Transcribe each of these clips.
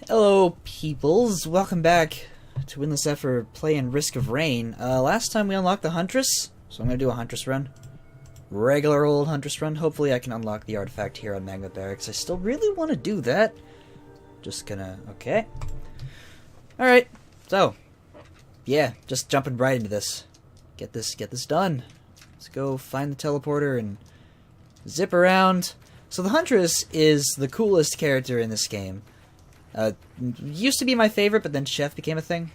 Hello, peoples. Welcome back to Windless Effort playing Risk of Rain. Last time we unlocked the Huntress, so I'm going to do a Huntress run. Regular old Huntress run. Hopefully I can unlock the artifact here on Magma Barracks. I still really want to do that. Just gonna... okay. Alright, so... yeah, just jumping right into this. Get this done. Let's go find the teleporter and zip around. So the Huntress is the coolest character in this game. Used to be my favorite, but then Chef became a thing.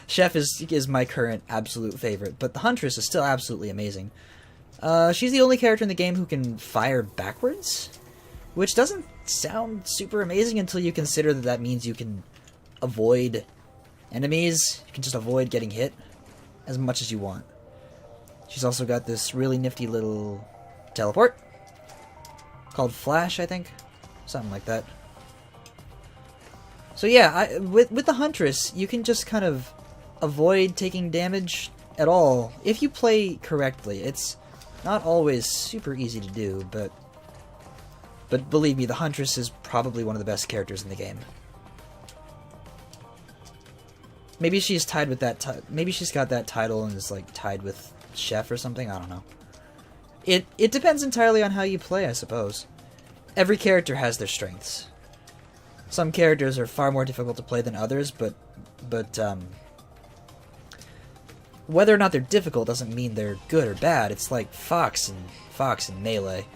Chef is my current absolute favorite, but the Huntress is still absolutely amazing. She's the only character in the game who can fire backwards, which doesn't sound super amazing until you consider that that means you can avoid enemies. You can just avoid getting hit as much as you want. She's also got this really nifty little teleport called Flash, I think. Something like that. So yeah, with the Huntress, you can just kind of avoid taking damage at all. If you play correctly, it's not always super easy to do, but believe me, the Huntress is probably one of the best characters in the game. Maybe she's tied with that. Maybe she's got that title and is like tied with Chef or something. I don't know. It depends entirely on how you play, I suppose. Every character has their strengths. Some characters are far more difficult to play than others, but whether or not they're difficult doesn't mean they're good or bad. It's like Fox and Melee.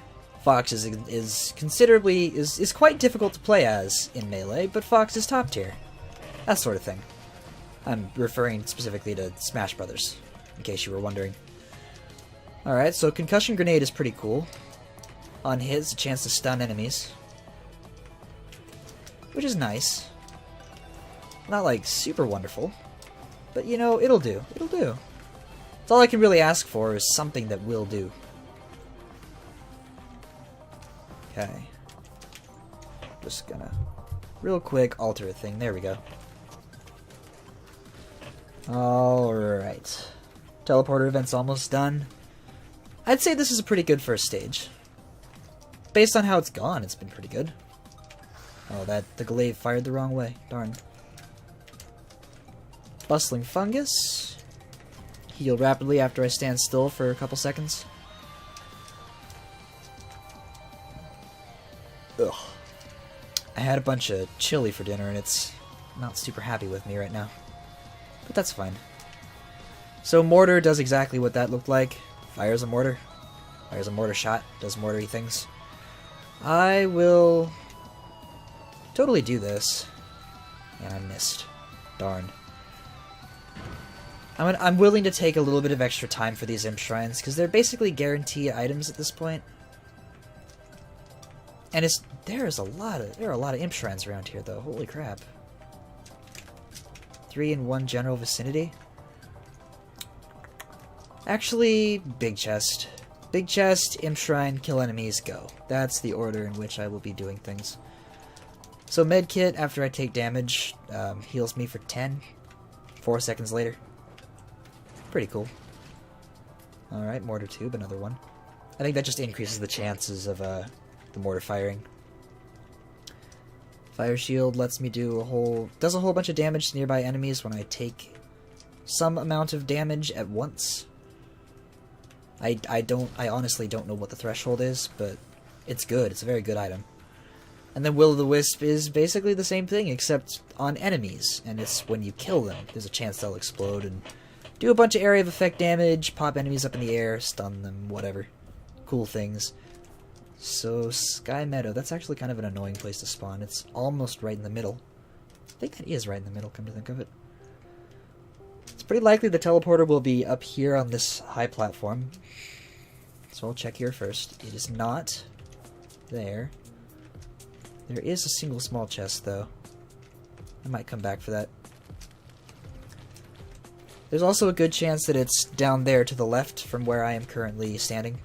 Fox is considerably quite difficult to play as in Melee, but Fox is top tier. That sort of thing. I'm referring specifically to Smash Brothers, in case you were wondering. Alright, so Concussion Grenade is pretty cool. On hit, it's a chance to stun enemies. Which is nice. Not like super wonderful, but you know, it'll do. It'll do. It's all I can really ask for is something that will do. Okay. Just gonna real quick alter a thing. There we go. Alright. Teleporter event's almost done. I'd say this is a pretty good first stage. Based on how it's gone, it's been pretty good. Oh, the glaive fired the wrong way. Darn. Bustling Fungus. Heal rapidly after I stand still for a couple seconds. Ugh. I had a bunch of chili for dinner and it's not super happy with me right now. But that's fine. So Mortar does exactly what that looked like. Fires a mortar. Fires a mortar shot. Does mortar-y things. I will... totally do this. And I missed. Darn. I'm willing to take a little bit of extra time for these imp shrines, because they're basically guarantee items at this point. And there are a lot of imp shrines around here though. Holy crap. 3 in 1 general vicinity. Actually, big chest. Big chest, imp shrine, kill enemies, go. That's the order in which I will be doing things. So medkit, after I take damage, heals me for 10. 4 seconds later. Pretty cool. Alright, mortar tube, another one. I think that just increases the chances of the mortar firing. Fire shield lets me does a whole bunch of damage to nearby enemies when I take some amount of damage at once. I honestly don't know what the threshold is, but it's good. It's a very good item. And then Will-o'-the-Wisp is basically the same thing, except on enemies. And it's when you kill them, there's a chance they'll explode and do a bunch of area of effect damage, pop enemies up in the air, stun them, whatever. Cool things. So, Sky Meadow, that's actually kind of an annoying place to spawn. It's almost right in the middle. I think that is right in the middle, come to think of it. It's pretty likely the teleporter will be up here on this high platform. So I'll check here first. It is not there. There is a single small chest, though. I might come back for that. There's also a good chance that it's down there to the left from where I am currently standing.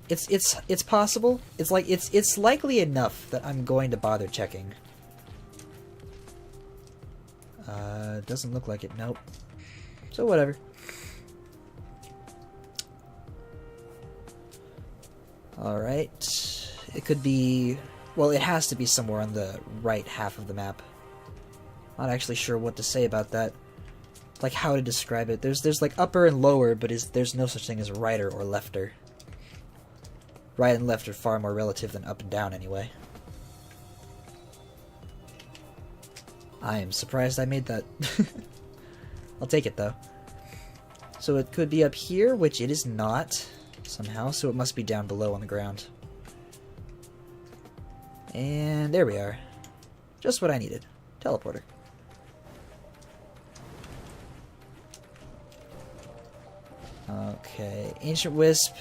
It's possible. It's likely enough that I'm going to bother checking. Doesn't look like it. Nope. So whatever. Alright. It could be Well, it has to be somewhere on the right half of the map. Not actually sure what to say about that. Like, how to describe it. There's like upper and lower, but there's no such thing as righter or lefter. Right and left are far more relative than up and down, anyway. I am surprised I made that. I'll take it, though. So it could be up here, which it is not, somehow, so it must be down below on the ground. And there we are. Just what I needed. Teleporter. Okay, Ancient Wisp.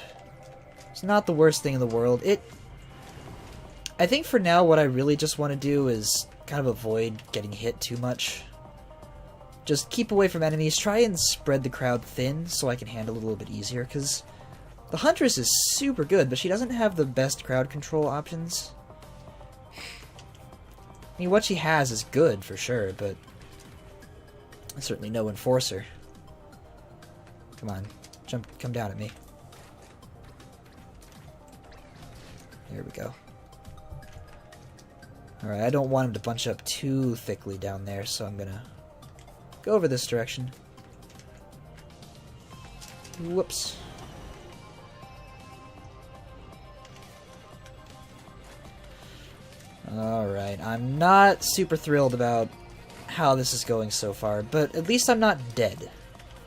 It's not the worst thing in the world. I think for now what I really just want to do is kind of avoid getting hit too much. Just keep away from enemies. Try and spread the crowd thin so I can handle it a little bit easier, because the Huntress is super good, but she doesn't have the best crowd control options. I mean, what she has is good, for sure, but certainly no Enforcer. Come on, come down at me. There we go. Alright, I don't want him to bunch up too thickly down there, so I'm gonna go over this direction. Whoops. Alright, I'm not super thrilled about how this is going so far, but at least I'm not dead.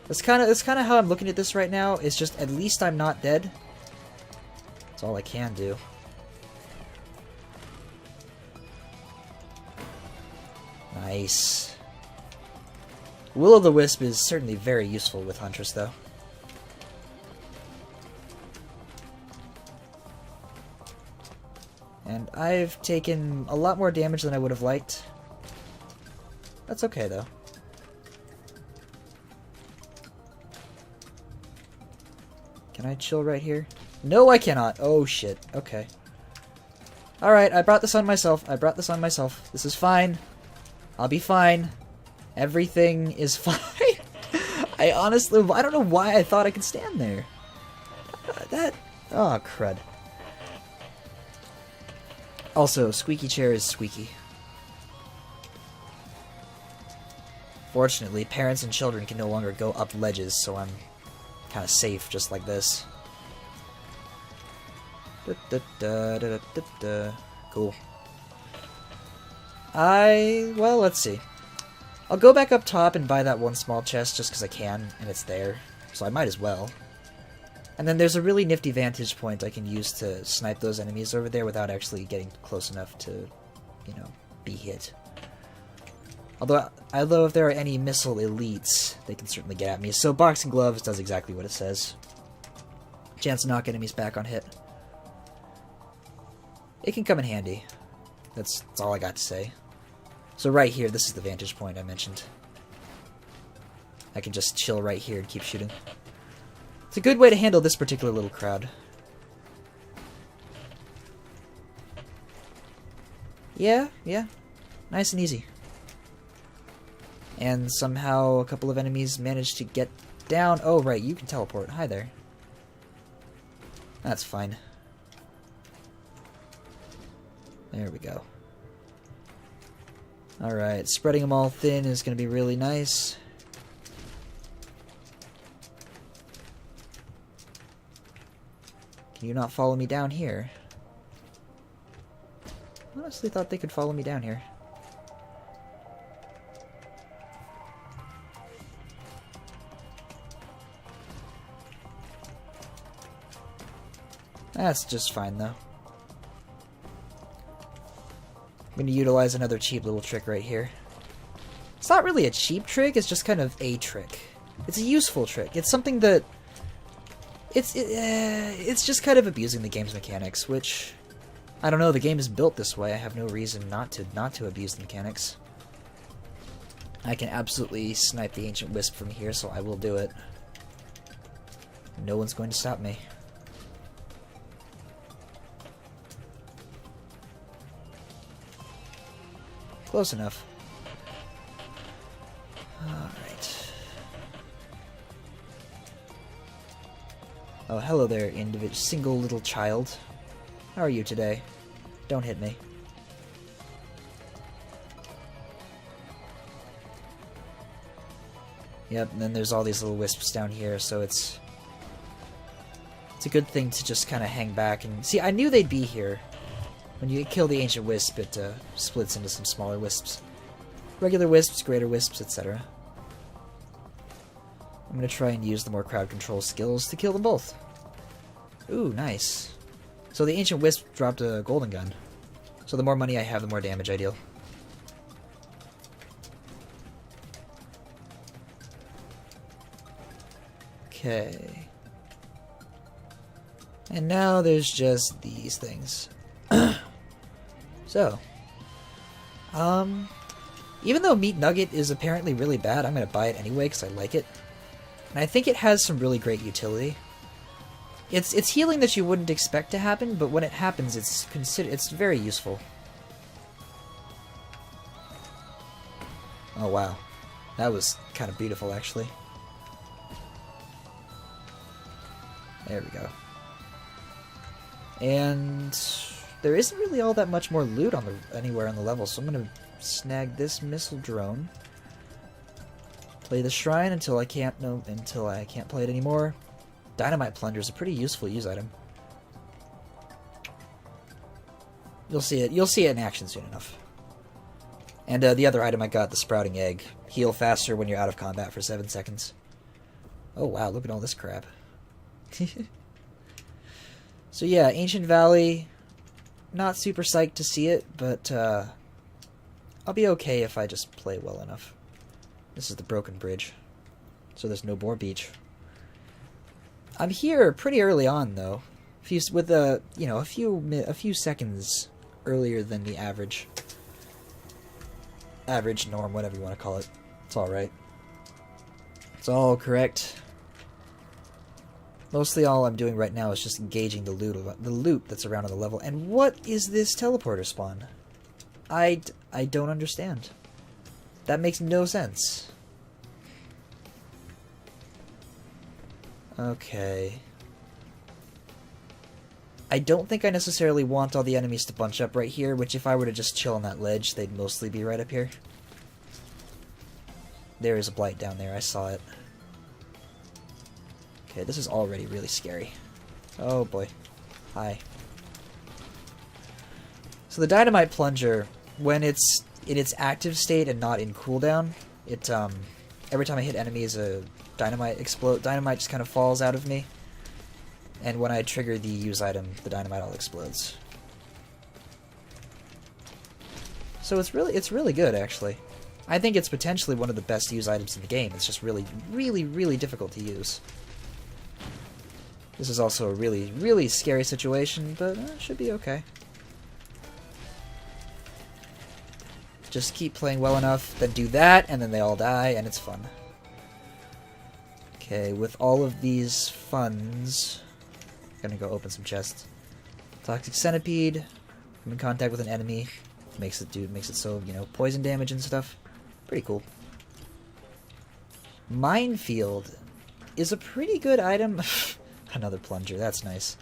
That's kind of how I'm looking at this right now. It's just at least I'm not dead. That's all I can do. Nice. Will-o'-the-Wisp is certainly very useful with Huntress, though. And I've taken a lot more damage than I would have liked. That's okay, though. Can I chill right here? No, I cannot. Oh, shit. Okay. Alright, I brought this on myself. This is fine. I'll be fine. Everything is fine. I don't know why I thought I could stand there. Oh, crud. Also, squeaky chair is squeaky. Fortunately, parents and children can no longer go up ledges, so I'm kind of safe just like this. Cool. Well, let's see. I'll go back up top and buy that one small chest just because I can, and it's there. So I might as well. And then there's a really nifty vantage point I can use to snipe those enemies over there without actually getting close enough to, you know, be hit. Although if there are any missile elites, they can certainly get at me. So Boxing Gloves does exactly what it says. Chance to knock enemies back on hit. It can come in handy. That's all I got to say. So right here, this is the vantage point I mentioned. I can just chill right here and keep shooting. It's a good way to handle this particular little crowd. Yeah. Nice and easy. And somehow a couple of enemies managed to get down. Oh, right, you can teleport. Hi there. That's fine. There we go. Alright, spreading them all thin is going to be really nice. Can you not follow me down here? I honestly thought they could follow me down here. That's just fine, though. I'm going to utilize another cheap little trick right here. It's not really a cheap trick, it's just kind of a trick. It's a useful trick. It's something that... It's just kind of abusing the game's mechanics, which... I don't know, the game is built this way. I have no reason not to abuse the mechanics. I can absolutely snipe the Ancient Wisp from here, so I will do it. No one's going to stop me. Close enough. Alright. Oh, hello there, single little child. How are you today? Don't hit me. Yep, and then there's all these little wisps down here, so it's a good thing to just kind of hang back and... See, I knew they'd be here. When you kill the Ancient Wisp, it splits into some smaller wisps. Regular wisps, greater wisps, etc. I'm going to try and use the more crowd control skills to kill them both. Ooh, nice. So the Ancient Wisp dropped a golden gun. So the more money I have, the more damage I deal. Okay. And now there's just these things. So, even though Meat Nugget is apparently really bad, I'm going to buy it anyway because I like it. And I think it has some really great utility. It's healing that you wouldn't expect to happen, but when it happens, it's very useful. Oh wow, that was kind of beautiful actually. There we go. And there isn't really all that much more loot on anywhere on the level, so I'm gonna snag this missile drone. Play the shrine until I can't play it anymore. Dynamite plunger is a pretty useful use item. You'll see it in action soon enough. And the other item I got, the sprouting egg. Heal faster when you're out of combat for 7 seconds. Oh wow, look at all this crap. So yeah, Ancient Valley, not super psyched to see it, but I'll be okay if I just play well enough. This is the broken bridge, so there's no more beach. I'm here pretty early on though, with a few seconds earlier than the average norm, whatever you want to call it. It's all right. It's all correct. Mostly all I'm doing right now is just engaging the loot that's around on the level. And what is this teleporter spawn? I don't understand. That makes no sense. Okay. I don't think I necessarily want all the enemies to bunch up right here, which if I were to just chill on that ledge, they'd mostly be right up here. There is a blight down there, I saw it. Okay, this is already really scary. Oh boy. Hi. So the Dynamite Plunger, when it's in its active state and not in cooldown, it every time I hit enemies, dynamite just kind of falls out of me. And when I trigger the use item, the dynamite all explodes. So it's really good actually. I think it's potentially one of the best use items in the game. It's just really, really, really difficult to use. This is also a really, really scary situation, but it should be okay. Just keep playing well enough, then do that, and then they all die, and it's fun. Okay, with all of these funds, I'm gonna go open some chests. Toxic Centipede, come in contact with an enemy, makes it so, poison damage and stuff. Pretty cool. Minefield is a pretty good item. Another plunger, that's nice.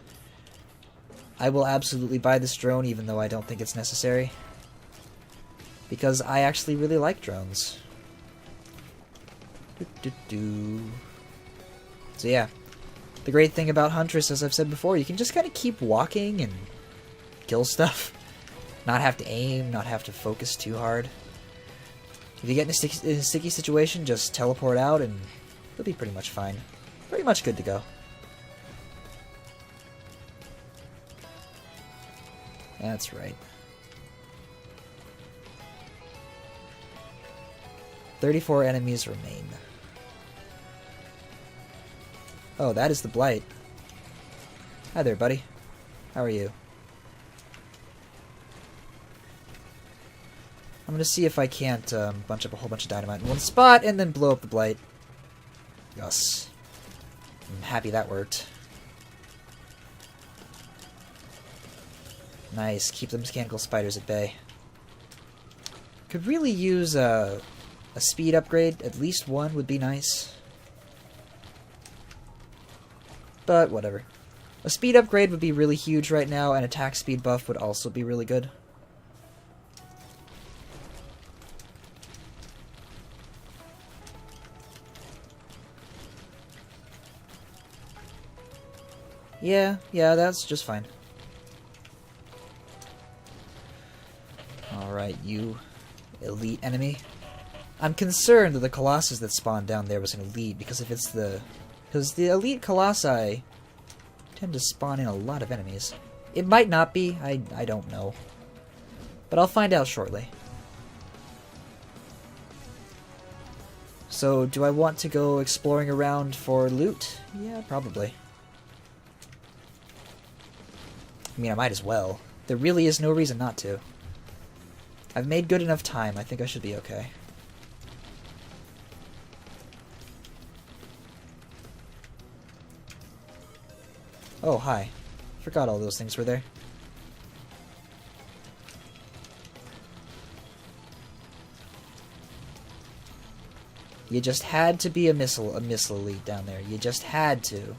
I will absolutely buy this drone even though I don't think it's necessary. Because I actually really like drones. So yeah, the great thing about Huntress, as I've said before, you can just kind of keep walking and kill stuff. Not have to aim, not have to focus too hard. If you get in a sticky situation, just teleport out and you'll be pretty much fine. Pretty much good to go. That's right. 34 enemies remain. Oh, that is the Blight. Hi there, buddy. How are you? I'm gonna see if I can't bunch up a whole bunch of dynamite in one spot and then blow up the Blight. Yes. I'm happy that worked. Nice. Keep the mechanical spiders at bay. Could really use a speed upgrade. At least one would be nice. But whatever. A speed upgrade would be really huge right now, and attack speed buff would also be really good. Yeah, that's just fine. Alright, you elite enemy. I'm concerned that the Colossus that spawned down there was an elite, because if it's the... Because the elite Colossi tend to spawn in a lot of enemies. It might not be, I don't know. But I'll find out shortly. So, do I want to go exploring around for loot? Yeah, probably. I mean, I might as well. There really is no reason not to. I've made good enough time. I think I should be okay. Oh, hi. Forgot all those things were there. You just had to be a missile elite down there. You just had to.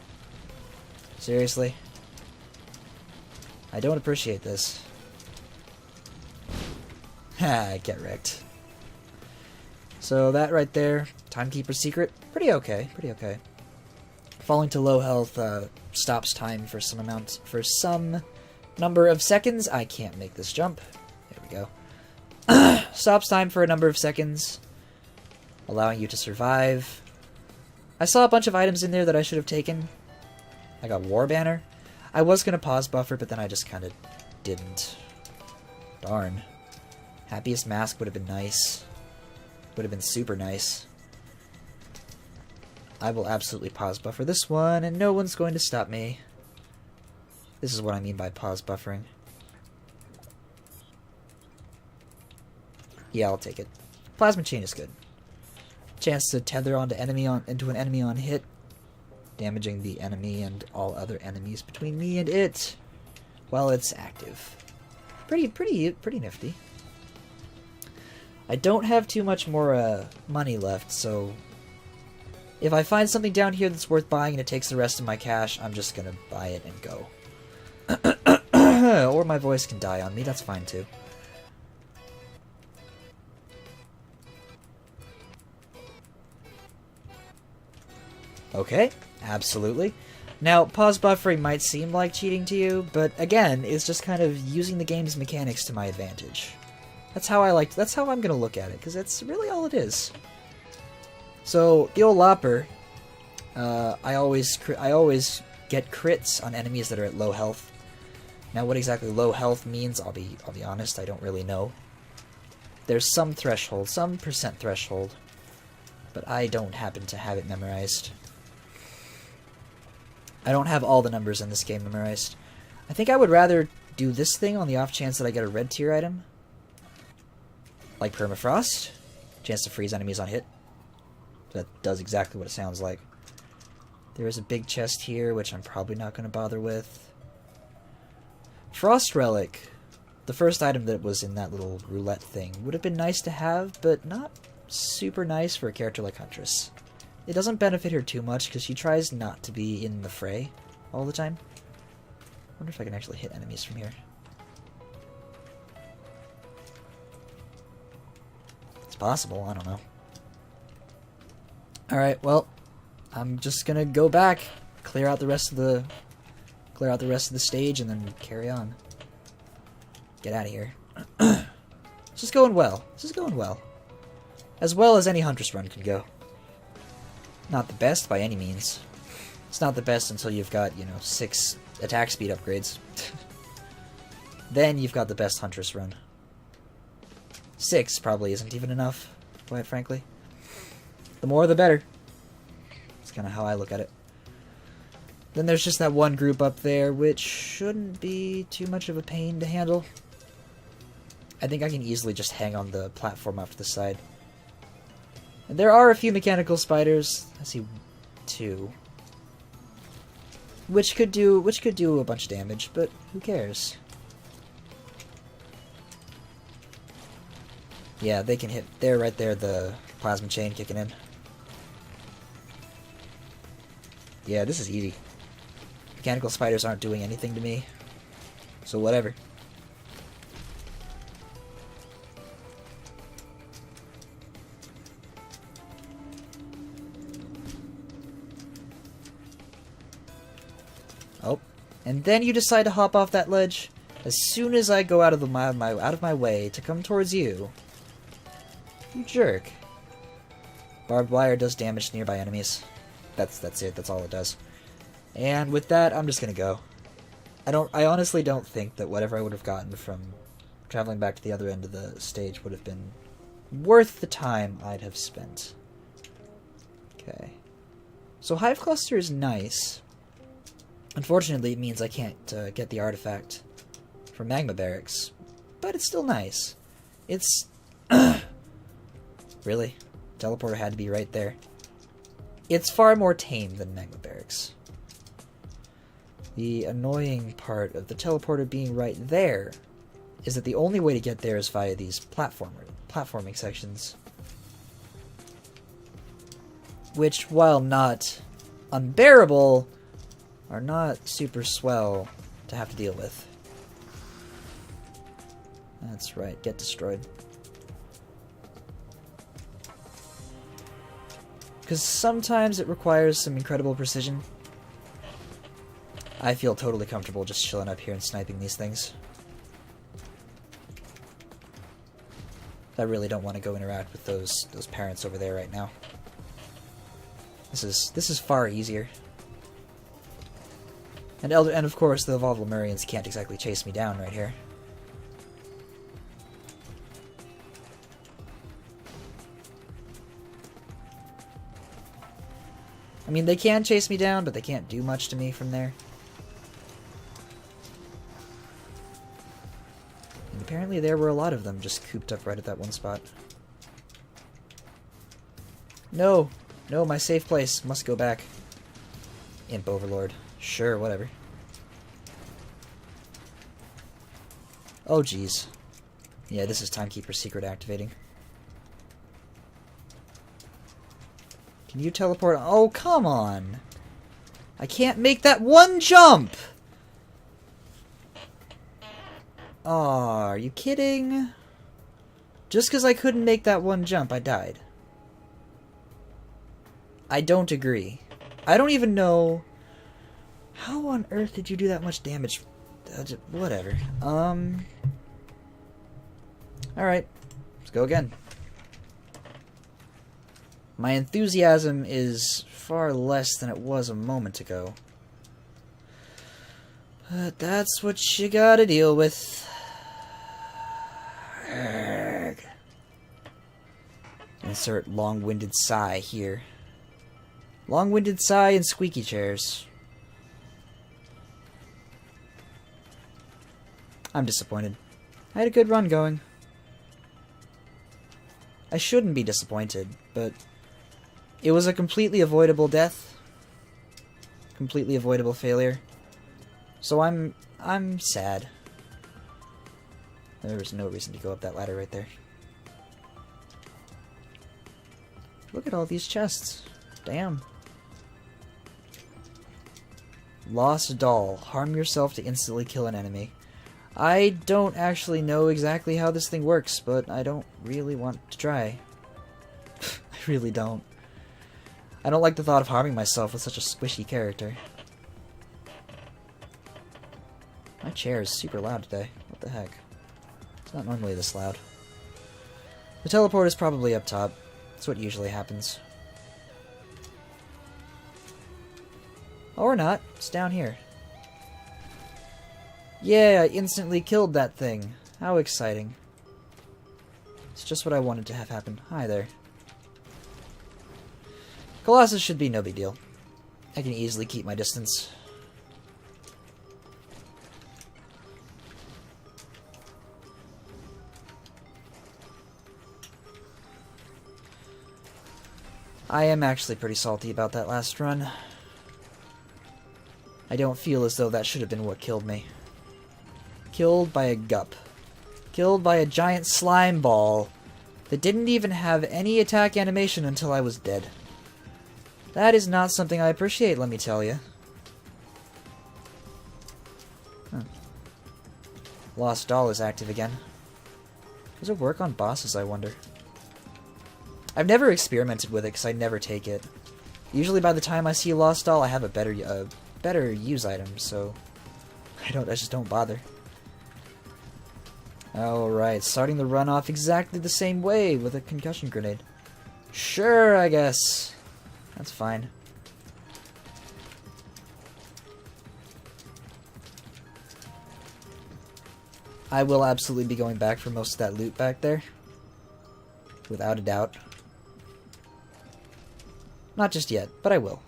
Seriously? I don't appreciate this. Ha, get wrecked. So that right there, Timekeeper's Secret, pretty okay, pretty okay. Falling to low health stops time for some number of seconds. I can't make this jump. There we go. Stops time for a number of seconds, allowing you to survive. I saw a bunch of items in there that I should have taken. I got War Banner. I was going to pause buffer, but then I just kind of didn't. Darn. Happiest Mask would have been nice. Would have been super nice. I will absolutely pause buffer this one, and no one's going to stop me. This is what I mean by pause buffering. Yeah, I'll take it. Plasma Chain is good. Chance to tether onto into an enemy on hit, damaging the enemy and all other enemies between me and it while it's active. Pretty nifty. I don't have too much more money left, so if I find something down here that's worth buying and it takes the rest of my cash, I'm just gonna buy it and go. Or my voice can die on me, that's fine too. Okay, absolutely. Now, pause buffering might seem like cheating to you, but again, it's just kind of using the game's mechanics to my advantage. That's how I'm gonna look at it, because that's really all it is. So, the old Lopper, I always get crits on enemies that are at low health. Now, what exactly low health means, I'll be honest, I don't really know. There's some threshold, some percent threshold, but I don't happen to have it memorized. I don't have all the numbers in this game memorized. I think I would rather do this thing on the off chance that I get a red tier item. Like Permafrost. Chance to freeze enemies on hit. That does exactly what it sounds like. There is a big chest here, which I'm probably not going to bother with. Frost Relic. The first item that was in that little roulette thing would have been nice to have, but not super nice for a character like Huntress. It doesn't benefit her too much, because she tries not to be in the fray all the time. I wonder if I can actually hit enemies from here. It's possible, I don't know. Alright, well, I'm just gonna go back, clear out the rest of the stage, and then carry on. Get out of here. This is going well. This is going well. As well as any Huntress run can go. Not the best by any means. It's not the best until you've got, 6 attack speed upgrades. Then you've got the best Huntress run. 6 probably isn't even enough, quite frankly. The more the better. That's kind of how I look at it. Then there's just that one group up there, which shouldn't be too much of a pain to handle. I think I can easily just hang on the platform off to the side. And there are a few mechanical spiders. I see 2. Which could do a bunch of damage, but who cares? Yeah, they can hit. They're right there, the plasma chain kicking in. Yeah, this is easy. Mechanical spiders aren't doing anything to me. So whatever. Oh, And then you decide to hop off that ledge as soon as I go out of my way to come towards you. You jerk. Barbed wire does damage to nearby enemies. That's it. That's all it does. And with that, I'm just gonna go. I honestly don't think that whatever I would have gotten from traveling back to the other end of the stage would have been worth the time I'd have spent. Okay. So Hive Cluster is nice. Unfortunately, it means I can't get the artifact from Magma Barracks. But it's still nice. It's... Really? Teleporter had to be right there. It's far more tame than Magma Barracks. The annoying part of the teleporter being right there is that the only way to get there is via these platforming sections. Which, while not unbearable, are not super swell to have to deal with. That's right, get destroyed. Because sometimes it requires some incredible precision. I feel totally comfortable just chilling up here and sniping these things. I really don't want to go interact with those parents over there right now. This is far easier. And of course the evolved Lemurians can't exactly chase me down right here. I mean, they can chase me down, but they can't do much to me from there. And apparently there were a lot of them just cooped up right at that one spot. No! No, my safe place. Must go back. Imp Overlord. Sure, whatever. Oh, jeez. Yeah, this is Timekeeper's secret activating. Can you teleport? Oh, come on! I can't make that one jump! Aw, are you kidding? Just because I couldn't make that one jump, I died. I don't agree. I don't even know... How on earth did you do that much damage? Whatever. Alright. Let's go again. My enthusiasm is far less than it was a moment ago. But that's what you gotta deal with. Urgh. Insert long-winded sigh here. Long-winded sigh and squeaky chairs. I'm disappointed. I had a good run going. I shouldn't be disappointed, but it was a completely avoidable death. Completely avoidable failure. So I'm sad. There was no reason to go up that ladder right there. Look at all these chests. Damn. Lost Doll. Harm yourself to instantly kill an enemy. I don't actually know exactly how this thing works, but I don't really want to try. I really don't. I don't like the thought of harming myself with such a squishy character. My chair is super loud today. What the heck? It's not normally this loud. The teleport is probably up top. That's what usually happens. Or not. It's down here. Yeah, I instantly killed that thing. How exciting. It's just what I wanted to have happen. Hi there. Colossus should be no big deal. I can easily keep my distance. I am actually pretty salty about that last run. I don't feel as though that should have been what killed me. Killed by a gup. Killed by a giant slime ball that didn't even have any attack animation until I was dead. That is not something I appreciate, let me tell you. Huh. Lost Doll is active again. Does it work on bosses, I wonder? I've never experimented with it because I never take it. Usually by the time I see Lost Doll, I have a better use item, so I just don't bother. Alright, starting the run off exactly the same way with a concussion grenade. Sure, I guess. That's fine. I will absolutely be going back for most of that loot back there. Without a doubt. Not just yet, but I will.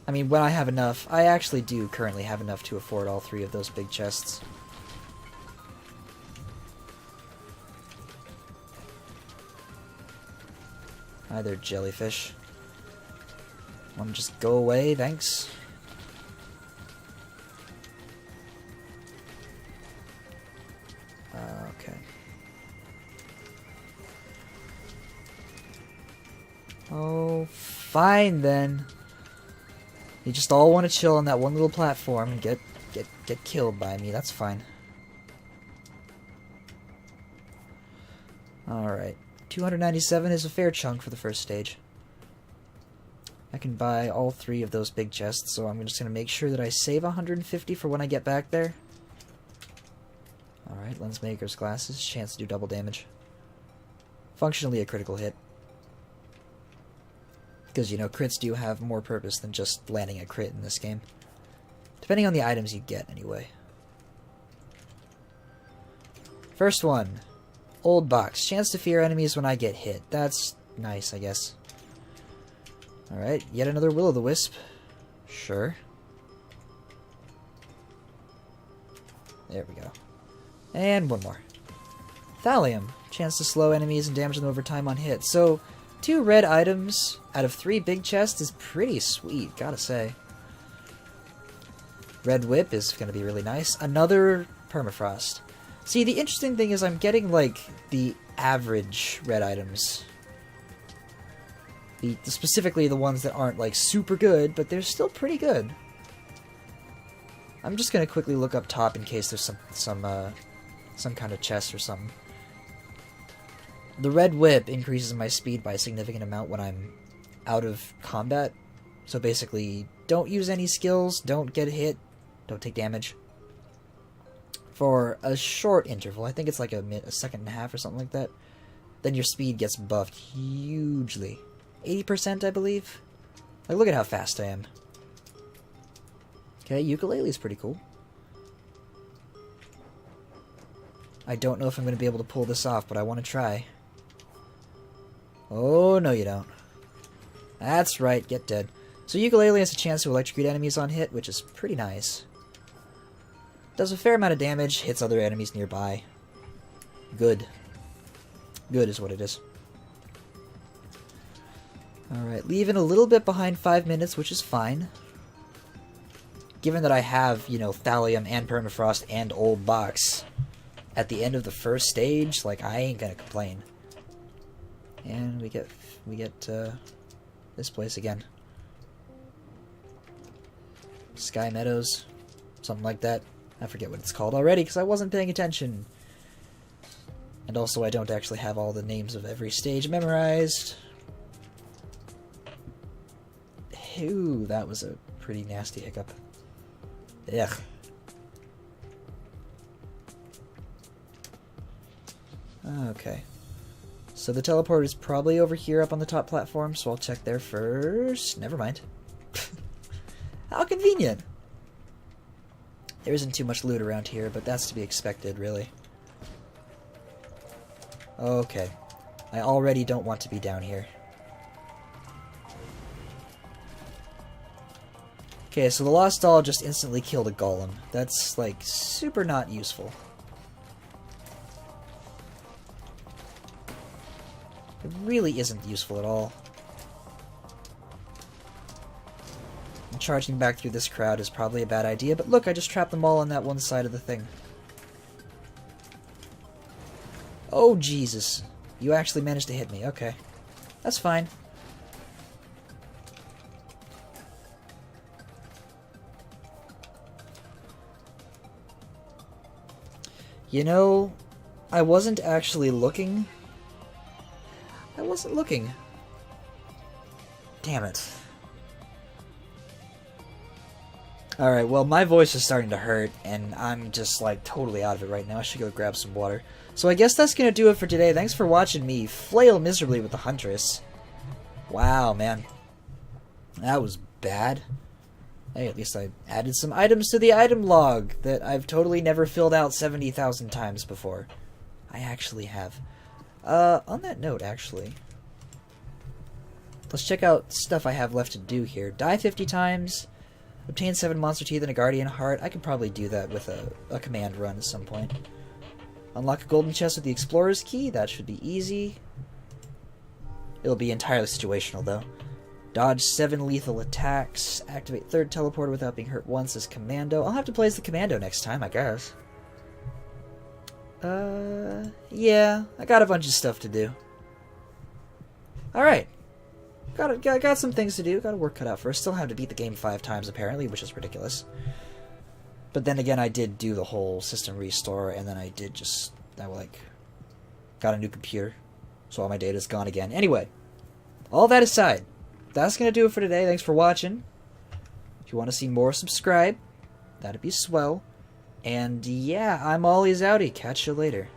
I mean, when I have enough, I actually do currently have enough to afford all 3 of those big chests. Hi there, jellyfish. Want to just go away, thanks. Okay. Oh, fine then. You just all want to chill on that one little platform and get killed by me. That's fine. Alright. 297 is a fair chunk for the first stage. I can buy all 3 of those big chests, so I'm just going to make sure that I save 150 for when I get back there. Alright, Lens Maker's glasses. Chance to do double damage. Functionally a critical hit. Because, you know, crits do have more purpose than just landing a crit in this game. Depending on the items you get, anyway. First one. Old box. Chance to fear enemies when I get hit. That's nice, I guess. Alright, yet another Will-o'-the-Wisp. Sure. There we go. And one more. Thallium. Chance to slow enemies and damage them over time on hit. So, 2 red items out of 3 big chests is pretty sweet, gotta say. Red Whip is gonna be really nice. Another Permafrost. See, the interesting thing is I'm getting, like, the average red items. Specifically the ones that aren't, like, super good, but they're still pretty good. I'm just gonna quickly look up top in case there's some kind of chest or something. The Red Whip increases my speed by a significant amount when I'm out of combat. So basically, don't use any skills, don't get hit, don't take damage. For a short interval, I think it's like a second and a half or something like that, then your speed gets buffed hugely. 80%, I believe? Like, look at how fast I am. Okay, ukulele's pretty cool. I don't know if I'm going to be able to pull this off, but I want to try. Oh, no you don't. That's right, get dead. So ukulele has a chance to electrocute enemies on hit, which is pretty nice. Does a fair amount of damage, hits other enemies nearby. Good. Good is what it is. Alright, leaving a little bit behind 5 minutes, which is fine. Given that I have, you know, Thallium and Permafrost and Old Box at the end of the first stage, like, I ain't gonna complain. And we get this place again. Sky Meadows, something like that. I forget what it's called already because I wasn't paying attention. And also I don't actually have all the names of every stage memorized. Ooh, that was a pretty nasty hiccup. Ugh. Okay. So the teleporter is probably over here up on the top platform, so I'll check there first. Never mind. How convenient! There isn't too much loot around here, but that's to be expected, really. Okay. I already don't want to be down here. Okay, so the Lost Doll just instantly killed a golem. That's, like, super not useful. It really isn't useful at all. And charging back through this crowd is probably a bad idea, but look, I just trapped them all on that one side of the thing. Oh, Jesus. You actually managed to hit me. Okay. That's fine. You know, I wasn't actually looking. I wasn't looking. Damn it. Alright, well, my voice is starting to hurt, and I'm just, like, totally out of it right now. I should go grab some water. So I guess that's gonna do it for today. Thanks for watching me flail miserably with the Huntress. Wow, man. That was bad. Hey, at least I added some items to the item log that I've totally never filled out 70,000 times before. I actually have. On that note, actually, let's check out stuff I have left to do here. Die 50 times, obtain 7 monster teeth and a guardian heart. I could probably do that with a command run at some point. Unlock a golden chest with the explorer's key. That should be easy. It'll be entirely situational, though. Dodge 7 lethal attacks. Activate 3rd teleporter without being hurt once as commando. I'll have to play as the commando next time, I guess. Yeah, I got a bunch of stuff to do. Alright. Got some things to do. Got a work cut out first. Still have to beat the game 5 times, apparently, which is ridiculous. But then again, I did do the whole system restore, and then I got a new computer. So all my data's gone again. Anyway, all that aside, that's going to do it for today. Thanks for watching. If you want to see more, subscribe. That'd be swell. And yeah, I'm always outie. Catch you later.